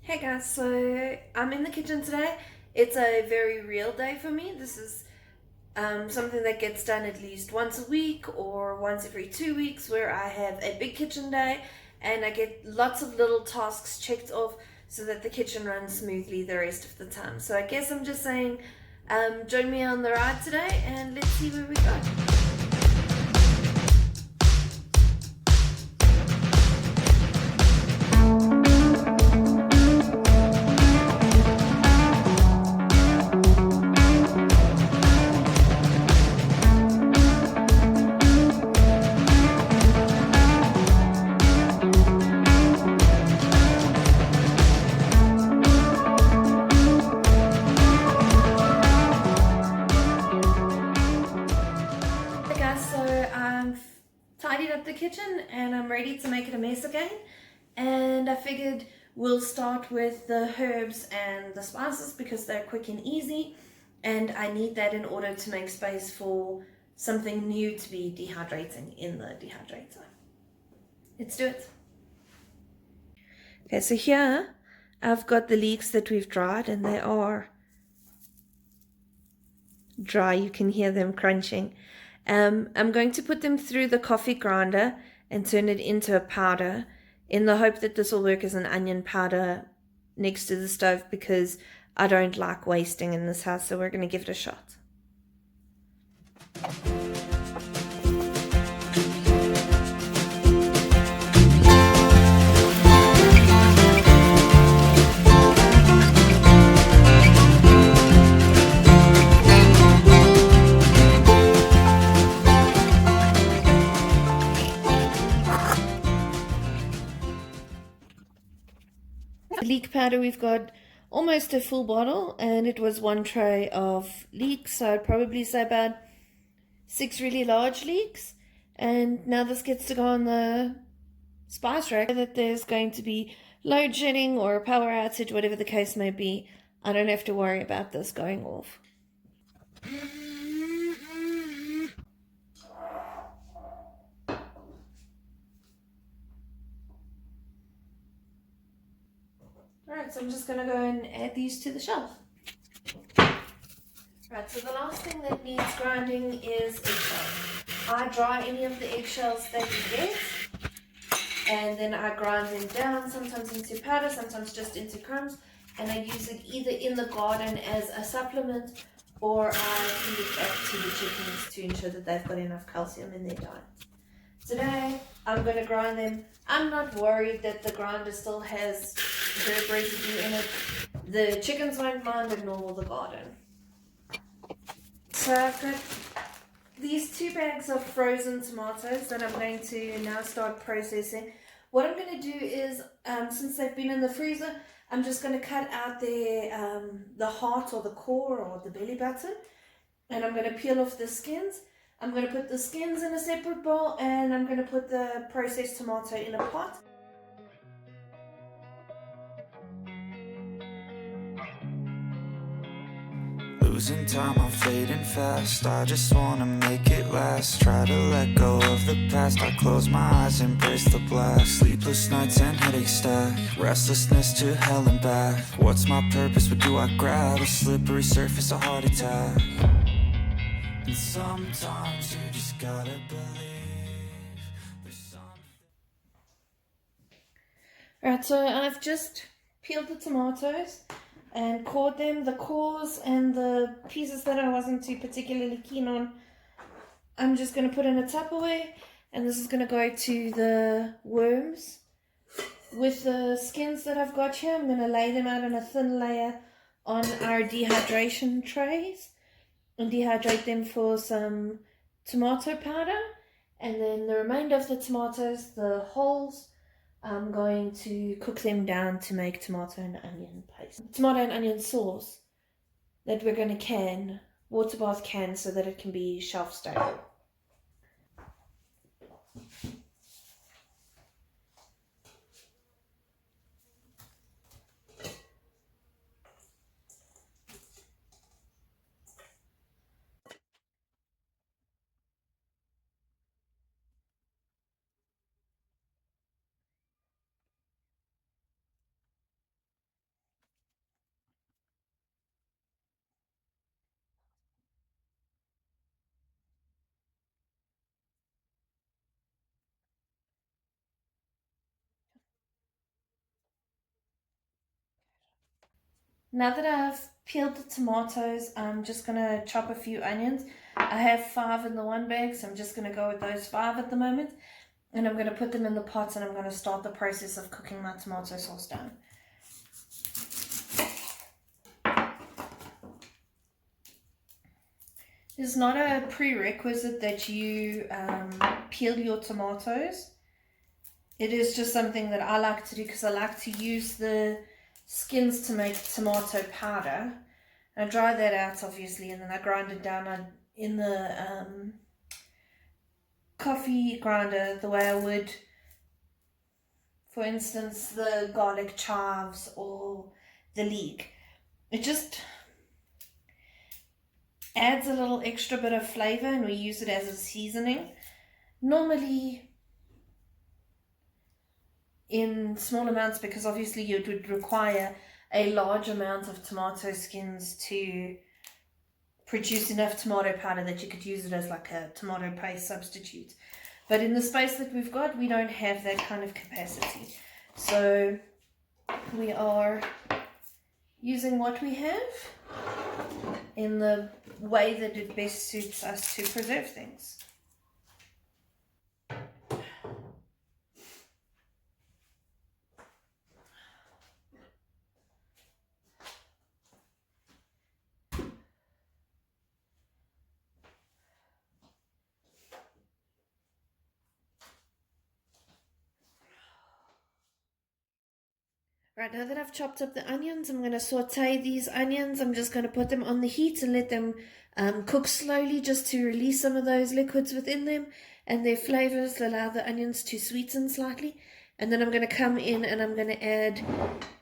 Hey guys, so I'm in the kitchen today. It's a very real day for me. This is something that gets done at least once a week or once every 2 weeks, where I have a big kitchen day and I get lots of little tasks checked off so that the kitchen runs smoothly the rest of the time. So I guess I'm just saying, join me on the ride today and let's see where we go. So I've tidied up the kitchen and I'm ready to make it a mess again, and I figured we'll start with the herbs and the spices because they're quick and easy, and I need that in order to make space for something new to be dehydrating in the dehydrator. Let's do it. Okay, so here I've got the leeks that we've dried, and they are dry. You can hear them crunching. I'm going to put them through the coffee grinder and turn it into a powder in the hope that this will work as an onion powder next to the stove, because I don't like wasting in this house, so we're going to give it a shot. Leek powder, we've got almost a full bottle, and it was one tray of leeks, so I'd probably say about 6 really large leeks. And now this gets to go on the spice rack. That there's going to be load shedding or a power outage, whatever the case may be, I don't have to worry about this going off. Alright, so I'm just going to go and add these to the shelf. Right, so the last thing that needs grinding is eggshells. I dry any of the eggshells that you get, and then I grind them down, sometimes into powder, sometimes just into crumbs, and I use it either in the garden as a supplement, or I feed it back to the chickens to ensure that they've got enough calcium in their diet. Today, I'm going to grind them. I'm not worried that the grinder still has herb residue in it. The chickens won't mind, and nor will the garden. So I've got these 2 bags of frozen tomatoes that I'm going to now start processing. What I'm going to do is, since they've been in the freezer, I'm just going to cut out the heart or the core or the belly button, and I'm going to peel off the skins. I'm going to put the skins in a separate bowl, and I'm going to put the processed tomato in a pot. Losing time, I'm fading fast. I just wanna make it last. Try to let go of the past. I close my eyes, embrace the blast. Sleepless nights and headaches stack. Restlessness to hell and back. What's my purpose? What do I grab? A slippery surface, a heart attack. And sometimes you just gotta believe there's something. Alright, so I've just peeled the tomatoes and cored them. The cores and the pieces that I wasn't too particularly keen on, I'm just going to put in a Tupperware, and this is going to go to the worms. With the skins that I've got here, I'm going to lay them out in a thin layer on our dehydration trays and dehydrate them for some tomato powder. And then the remainder of the tomatoes, the hulls, I'm going to cook them down to make tomato and onion paste. Tomato and onion sauce that we're going to can, water bath can, so that it can be shelf stable. Now that I've peeled the tomatoes, I'm just going to chop a few onions. I have 5 in the one bag, so I'm just going to go with those 5 at the moment. And I'm going to put them in the pots and I'm going to start the process of cooking my tomato sauce down. It's not a prerequisite that you peel your tomatoes. It is just something that I like to do because I like to use the skins to make tomato powder. I dry that out obviously, and then I grind it down in the coffee grinder the way I would, for instance, the garlic chives or the leek. It just adds a little extra bit of flavor, and we use it as a seasoning. Normally in small amounts, because obviously you would require a large amount of tomato skins to produce enough tomato powder that you could use it as like a tomato paste substitute. But in the space that we've got, we don't have that kind of capacity. So we are using what we have in the way that it best suits us to preserve things. Right, now that I've chopped up the onions, I'm going to saute these onions. I'm just going to put them on the heat and let them cook slowly, just to release some of those liquids within them and their flavors, allow the onions to sweeten slightly. And then I'm going to come in and I'm going to add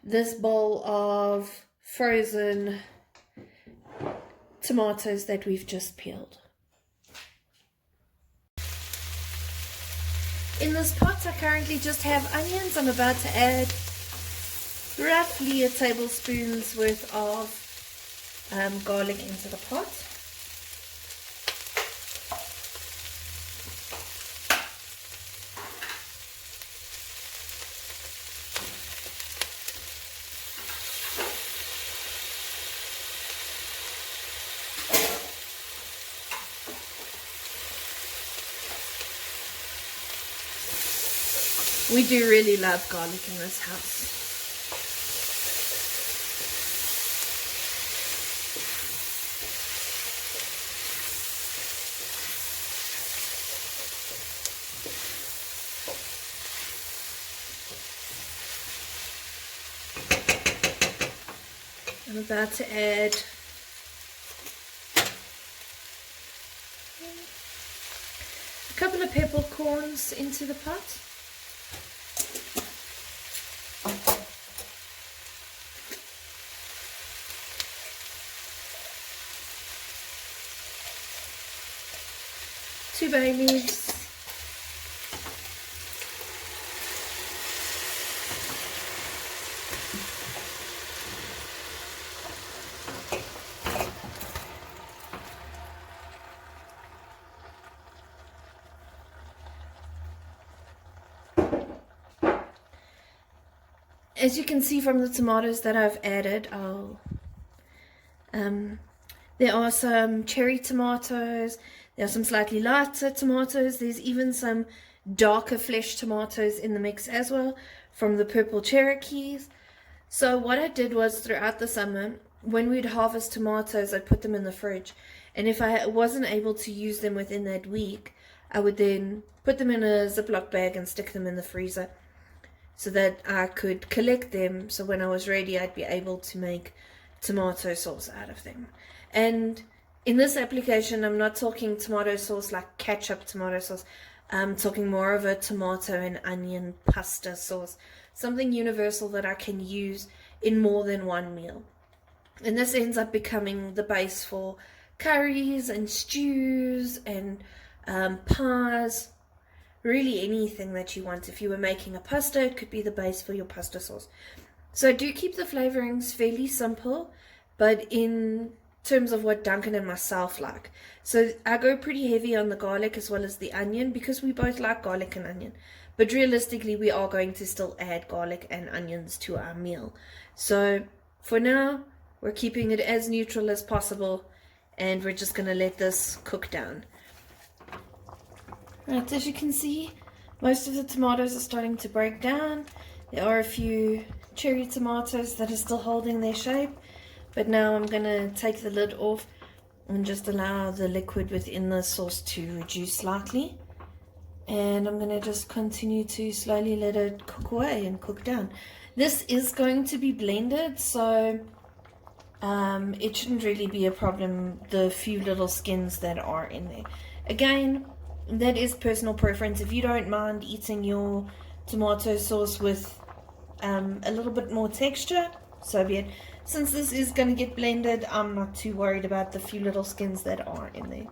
this bowl of frozen tomatoes that we've just peeled. In this pot, I currently just have onions. I'm about to add roughly a tablespoon's worth of garlic into the pot. We do really love garlic in this house. I'm about to add a couple of peppercorns into the pot. Two bay leaves. As you can see from the tomatoes that I've added, there are some cherry tomatoes, there are some slightly lighter tomatoes, there's even some darker flesh tomatoes in the mix as well from the purple Cherokees. So what I did was, throughout the summer, when we'd harvest tomatoes, I'd put them in the fridge, and if I wasn't able to use them within that week, I would then put them in a Ziploc bag and stick them in the freezer, so that I could collect them, so when I was ready I'd be able to make tomato sauce out of them. And in this application, I'm not talking tomato sauce like ketchup tomato sauce. I'm talking more of a tomato and onion pasta sauce, something universal that I can use in more than one meal. And this ends up becoming the base for curries and stews and pies. Really anything that you want. If you were making a pasta, it could be the base for your pasta sauce. So do keep the flavorings fairly simple, but in terms of what Duncan and myself like. So I go pretty heavy on the garlic as well as the onion, because we both like garlic and onion. But realistically, we are going to still add garlic and onions to our meal. So for now, We're keeping it as neutral as possible, and we're just going to let this cook down. Right, as you can see, most of the tomatoes are starting to break down. There are a few cherry tomatoes that are still holding their shape, but now I'm going to take the lid off and just allow the liquid within the sauce to reduce slightly. And I'm going to just continue to slowly let it cook away and cook down. This is going to be blended, so it shouldn't really be a problem, the few little skins that are in there. Again, that is personal preference. If you don't mind eating your tomato sauce with a little bit more texture, so be it. Since this is going to get blended, I'm not too worried about the few little skins that are in there.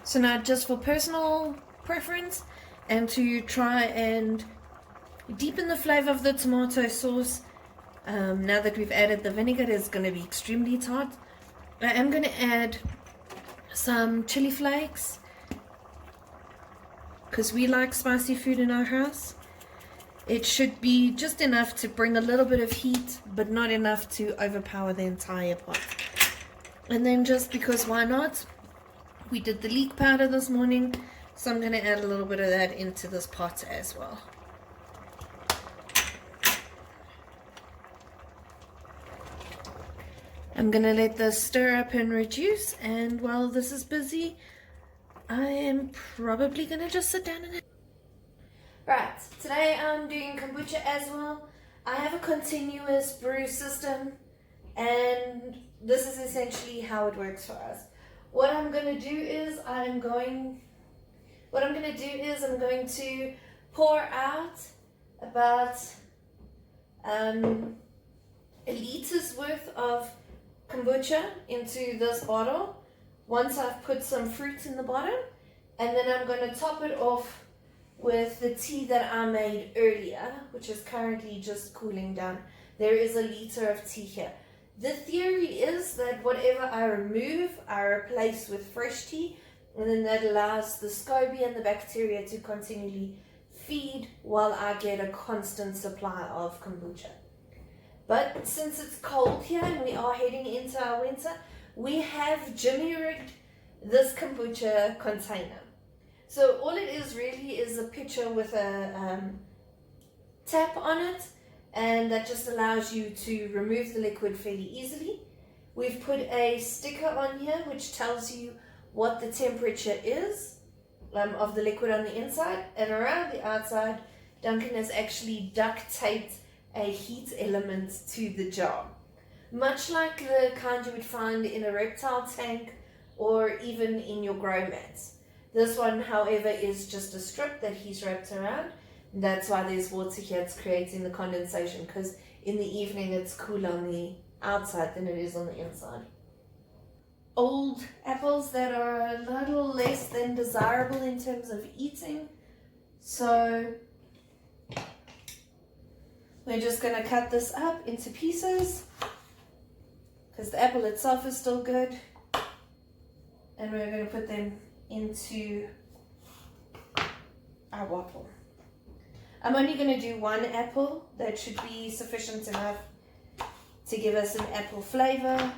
So now, just for personal preference and to try and deepen the flavor of the tomato sauce, now that we've added the vinegar, it's going to be extremely tart. I am going to add some chili flakes because we like spicy food in our house. It should be just enough to bring a little bit of heat, but not enough to overpower the entire pot. And then, just because why not, we did the leek powder this morning, so I'm going to add a little bit of that into this pot as well. I'm going to let this stir up and reduce, and while this is busy, I am probably going to just sit down and... Right, today I'm doing kombucha as well. I have a continuous brew system, and this is essentially how it works for us. What I'm going to do is I'm going to pour out about a liter's worth of kombucha into this bottle once I've put some fruit in the bottom, and then I'm going to top it off with the tea that I made earlier, which is currently just cooling down. There is a liter of tea here. The theory is that whatever I remove, I replace with fresh tea, and then that allows the SCOBY and the bacteria to continually feed while I get a constant supply of kombucha. But since it's cold here and we are heading into our winter, we have jimmy-rigged this kombucha container. So all it is really is a pitcher with a tap on it, and that just allows you to remove the liquid fairly easily. We've put a sticker on here which tells you what the temperature is of the liquid on the inside, and around the outside Duncan has actually duct taped a heat element to the jar, much like the kind you would find in a reptile tank or even in your grow mats. This one, however, is just a strip that he's wrapped around. That's why there's water here. It's creating the condensation, because in the evening it's cooler on the outside than it is on the inside. Old apples that are a little less than desirable in terms of eating, so we're just going to cut this up into pieces because the apple itself is still good, and we're going to put them into our bottle. I'm only going to do one apple. That should be sufficient enough to give us an apple flavor.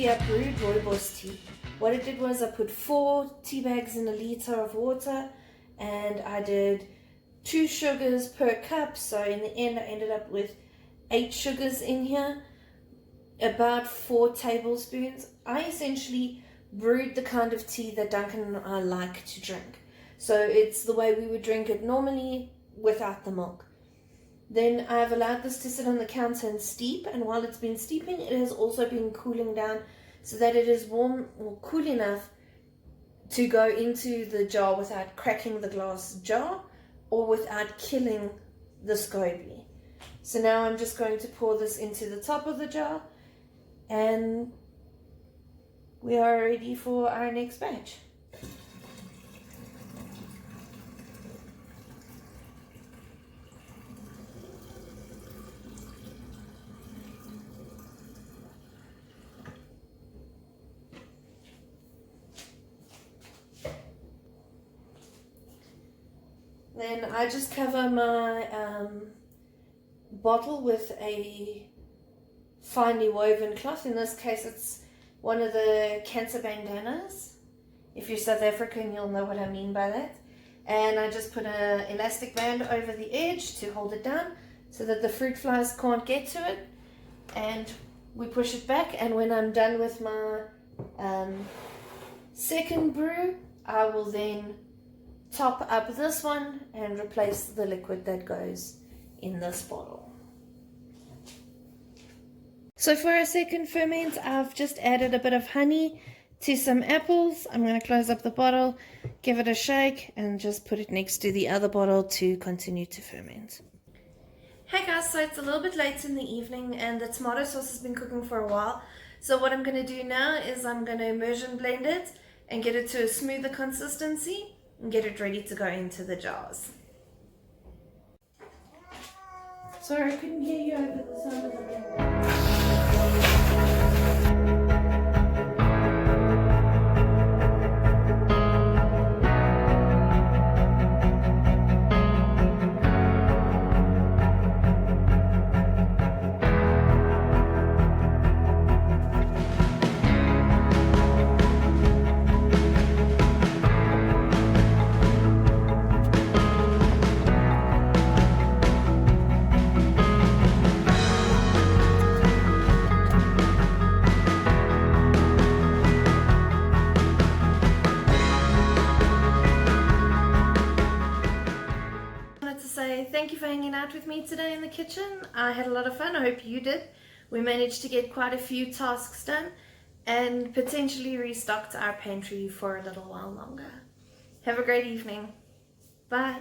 I brewed rooibos tea. What I did was I put 4 tea bags in a liter of water, and I did 2 sugars per cup, so in the end I ended up with 8 sugars in here, about 4 tablespoons. I essentially brewed the kind of tea that Duncan and I like to drink, so it's the way we would drink it normally without the milk. Then I've allowed this to sit on the counter and steep, and while it's been steeping, it has also been cooling down so that it is warm or cool enough to go into the jar without cracking the glass jar or without killing the SCOBY. So now I'm just going to pour this into the top of the jar, and we are ready for our next batch. Then I just cover my bottle with a finely woven cloth. In this case, it's one of the cancer bandanas. If you're South African, you'll know what I mean by that. And I just put an elastic band over the edge to hold it down so that the fruit flies can't get to it. And we push it back, and when I'm done with my second brew, I will then top up this one and replace the liquid that goes in this bottle. So for our second ferment, I've just added a bit of honey to some apples. I'm going to close up the bottle, give it a shake, and just put it next to the other bottle to continue to ferment. Hey guys, so it's a little bit late in the evening and the tomato sauce has been cooking for a while. So what I'm going to do now is I'm going to immersion blend it and get it to a smoother consistency and get it ready to go into the jars. Sorry, I couldn't hear you over the sound of the blender. Thank you for hanging out with me today in the kitchen. I had a lot of fun. I hope you did. We managed to get quite a few tasks done and potentially restocked our pantry for a little while longer. Have a great evening. Bye.